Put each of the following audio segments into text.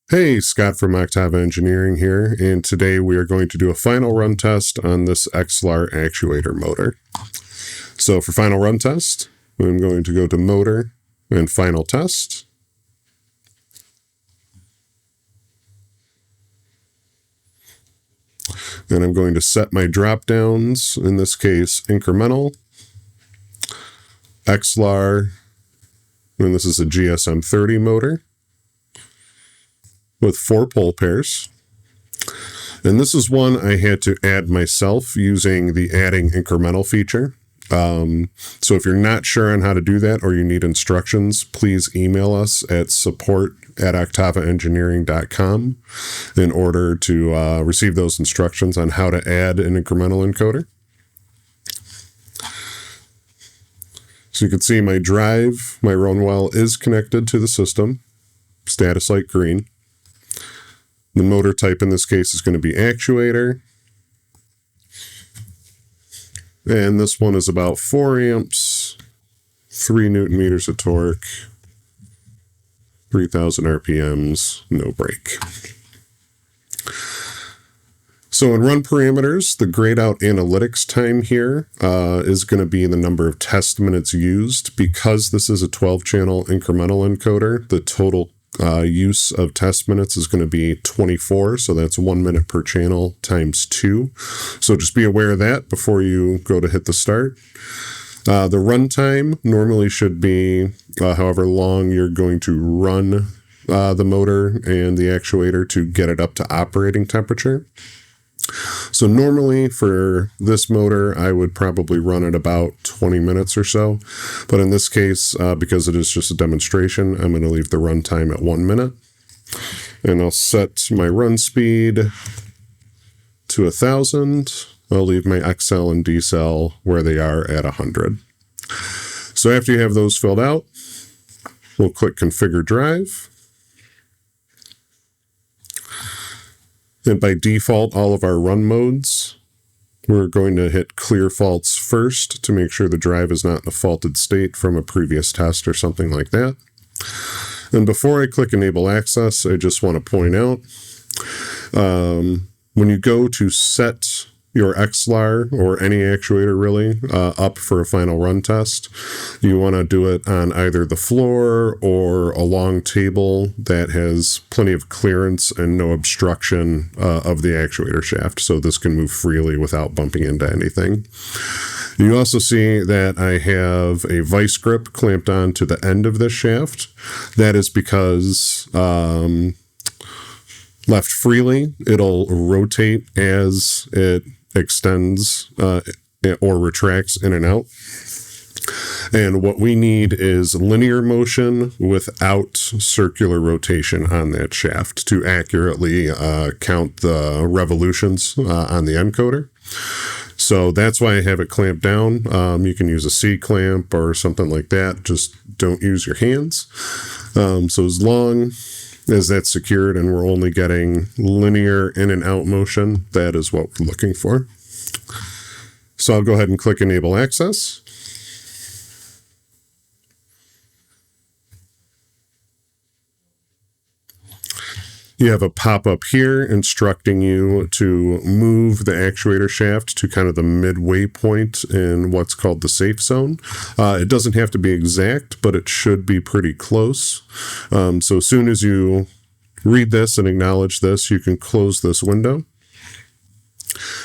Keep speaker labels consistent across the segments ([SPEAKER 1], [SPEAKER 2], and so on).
[SPEAKER 1] Hey, Scott from Octava Engineering here, and today we are going to do a final run test on this Exlar actuator motor. So for final run test, I'm going to go to Motor and Final Test. And I'm going to set my drop downs, in this case incremental, Exlar, and this is a GSM30 motor with 4 pole pairs. And this is one I had to add myself using the adding incremental feature. So if you're not sure on how to do that or you need instructions, please email us at support@octavaengineering.com in order to receive those instructions on how to add an incremental encoder. So you can see my drive, my RunWELL is connected to the system, status light green. The motor type in this case is going to be actuator. And this one is about 4 amps, 3 Newton meters of torque, 3,000 RPMs, no brake. So in run parameters, the grayed out analytics time here is going to be the number of test minutes used. Because this is a 12-channel incremental encoder, the total use of test minutes is going to be 24, so that's 1 minute per channel times 2. So just be aware of that before you go to hit the start. The run time normally should be however long you're going to run the motor and the actuator to get it up to operating temperature. So normally for this motor, I would probably run it about 20 minutes or so. But in this case, because it is just a demonstration, I'm going to leave the run time at 1 minute. And I'll set my run speed to 1,000. I'll leave my XL and decel where they are at 100. So after you have those filled out, we'll click Configure Drive. And by default, all of our run modes, we're going to hit clear faults first to make sure the drive is not in a faulted state from a previous test or something like that. And before I click Enable Access, I just want to point out, when you go to set your Exlar or any actuator really up for a final run test, you want to do it on either the floor or a long table that has plenty of clearance and no obstruction of the actuator shaft, so this can move freely without bumping into anything. You also see that I have a vice grip clamped on to the end of this shaft. That is because left freely, it'll rotate as it extends or retracts in and out. And what we need is linear motion without circular rotation on that shaft to accurately count the revolutions on the encoder. So that's why I have it clamped down. You can use a C-clamp or something like that. Just don't use your hands. So as long as that's secured and we're only getting linear in and out motion, that is what we're looking for. So I'll go ahead and click Enable Access. You have a pop-up here instructing you to move the actuator shaft to kind of the midway point in what's called the safe zone. It doesn't have to be exact, but it should be pretty close. So as soon as you read this and acknowledge this, you can close this window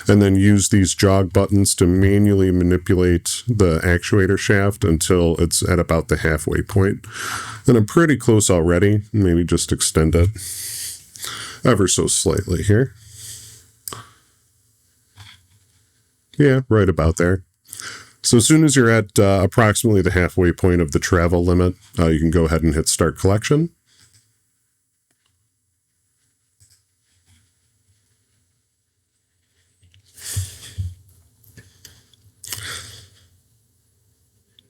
[SPEAKER 1] and then use these jog buttons to manually manipulate the actuator shaft until it's at about the halfway point. And I'm pretty close already. Maybe just extend it ever so slightly here. Yeah, right about there. So as soon as you're at approximately the halfway point of the travel limit, you can go ahead and hit Start Collection.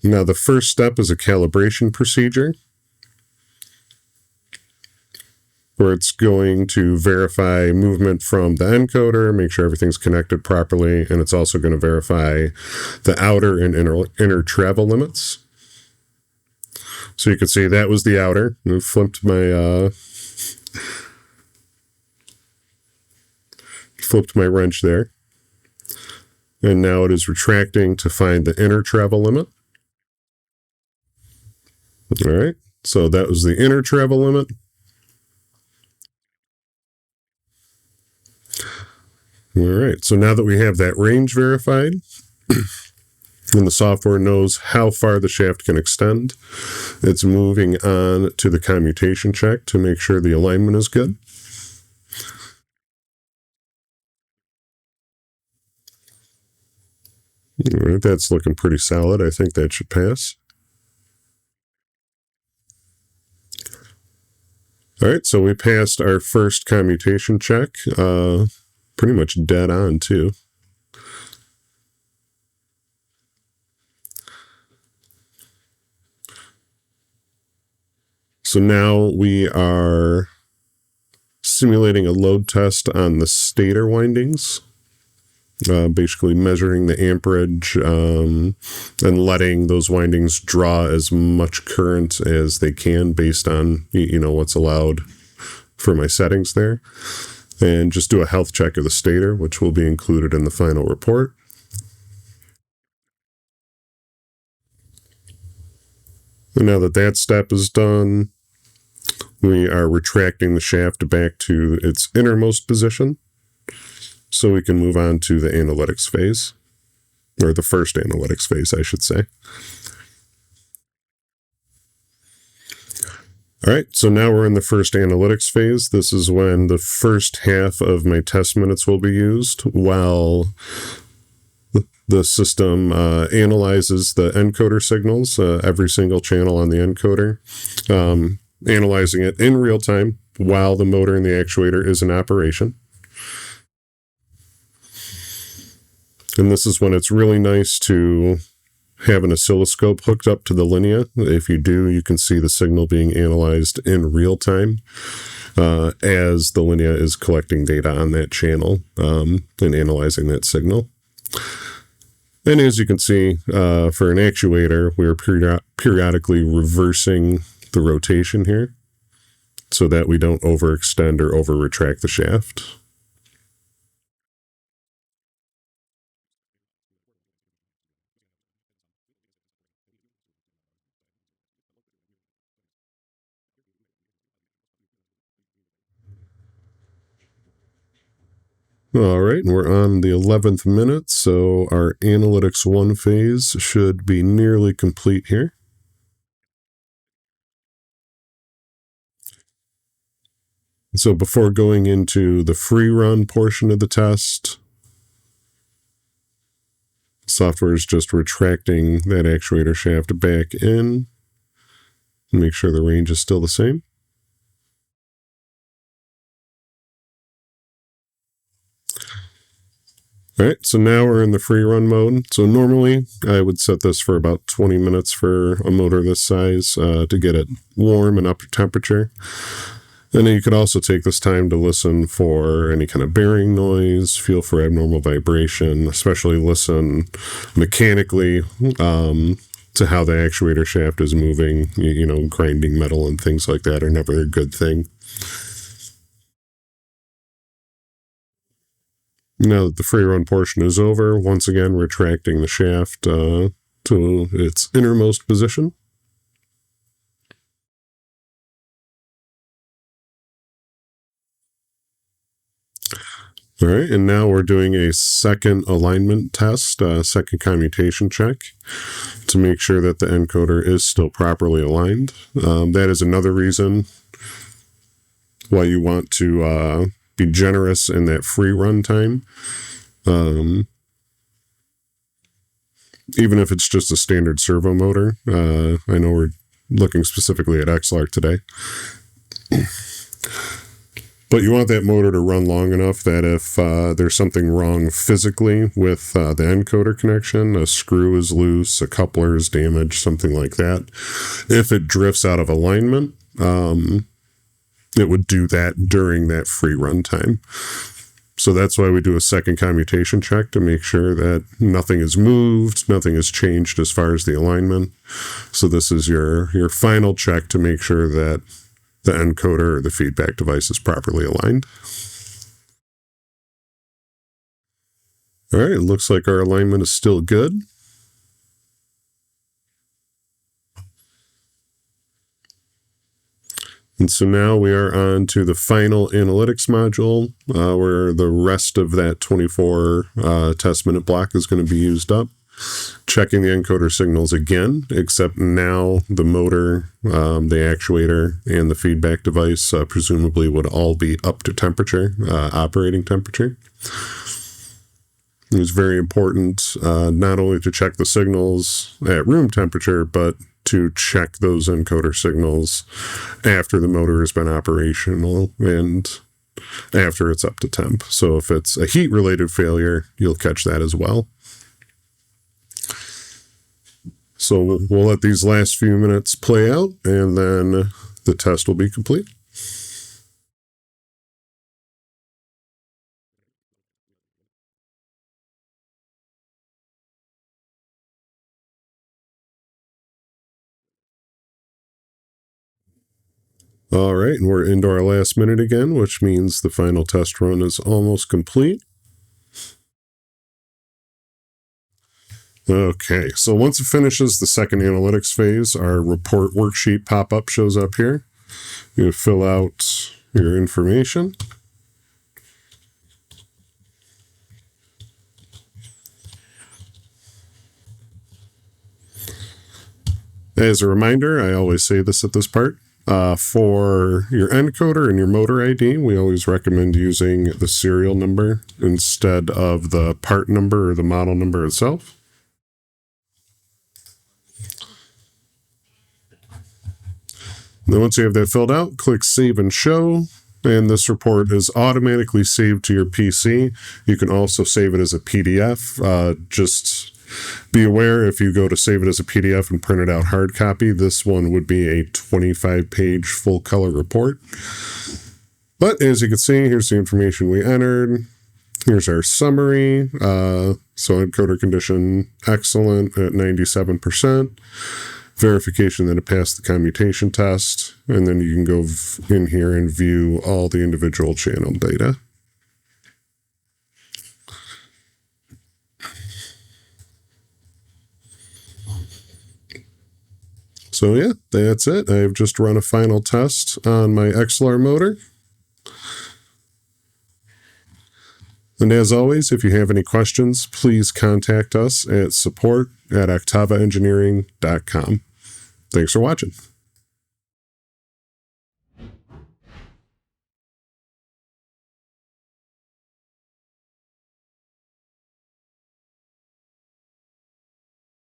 [SPEAKER 1] Now the first step is a calibration procedure, where it's going to verify movement from the encoder, make sure everything's connected properly, and it's also going to verify the outer and inner travel limits. So you can see that was the outer. I flipped my flipped my wrench there. And now it is retracting to find the inner travel limit. All right, so that was the inner travel limit. All right, so now that we have that range verified, and the software knows how far the shaft can extend, it's moving on to the commutation check to make sure the alignment is good. All right, that's looking pretty solid. I think that should pass. All right, so we passed our first commutation check, pretty much dead on too. So now we are simulating a load test on the stator windings, basically measuring the amperage and letting those windings draw as much current as they can based on, what's allowed for my settings there. And just do a health check of the stator, which will be included in the final report. And now that that step is done, we are retracting the shaft back to its innermost position so we can move on to the analytics phase, or the first analytics phase, I should say. All right, so now we're in the first analytics phase. This is when the first half of my test minutes will be used while the system analyzes the encoder signals, every single channel on the encoder, analyzing it in real time while the motor and the actuator is in operation. And this is when it's really nice to have an oscilloscope hooked up to the Linea. If you do, you can see the signal being analyzed in real time as the Linea is collecting data on that channel and analyzing that signal. And as you can see, for an actuator, we're periodically reversing the rotation here so that we don't overextend or over-retract the shaft. All right, and we're on the 11th minute, so our Analytics 1 phase should be nearly complete here. So before going into the free run portion of the test, software is just retracting that actuator shaft back in. Make sure the range is still the same. All right, so now we're in the free run mode. So normally I would set this for about 20 minutes for a motor this size to get it warm and up to temperature. And then you could also take this time to listen for any kind of bearing noise, feel for abnormal vibration, especially listen mechanically to how the actuator shaft is moving. Grinding metal and things like that are never a good thing. Now that the free run portion is over, once again retracting the shaft to its innermost position. All right, and now we're doing a second alignment test, second commutation check to make sure that the encoder is still properly aligned. That is another reason why you want to be generous in that free run time. Even if it's just a standard servo motor. I know we're looking specifically at Exlar today. But you want that motor to run long enough that if there's something wrong physically with the encoder connection, a screw is loose, a coupler is damaged, something like that, if it drifts out of alignment, it would do that during that free run time. So that's why we do a second commutation check to make sure that nothing is moved, nothing is changed as far as the alignment. So this is your final check to make sure that the encoder or the feedback device is properly aligned. All right, it looks like our alignment is still good. And so now we are on to the final analytics module, where the rest of that 24 test minute block is going to be used up. Checking the encoder signals again, except now the motor, the actuator, and the feedback device presumably would all be up to temperature, operating temperature. It was very important not only to check the signals at room temperature, but to check those encoder signals after the motor has been operational and after it's up to temp. So if it's a heat-related failure, you'll catch that as well. So we'll let these last few minutes play out, and then the test will be complete. All right, and we're into our last minute again, which means the final test run is almost complete. Okay, so once it finishes the second analytics phase, our report worksheet pop-up shows up here. You fill out your information. As a reminder, I always say this at this part, for your encoder and your motor ID, we always recommend using the serial number instead of the part number or the model number itself. Then once you have that filled out, click Save and Show, and this report is automatically saved to your PC. You can also save it as a PDF. Just be aware, if you go to save it as a PDF and print it out hard copy, this one would be a 25-page full color report. But as you can see, here's the information we entered. Here's our summary. So encoder condition excellent at 97%. Verification that it passed the commutation test. And then you can go in here and view all the individual channel data. So yeah, that's it. I've just run a final test on my Exlar motor. And as always, if you have any questions, please contact us at support@octavaengineering.com. Thanks for watching.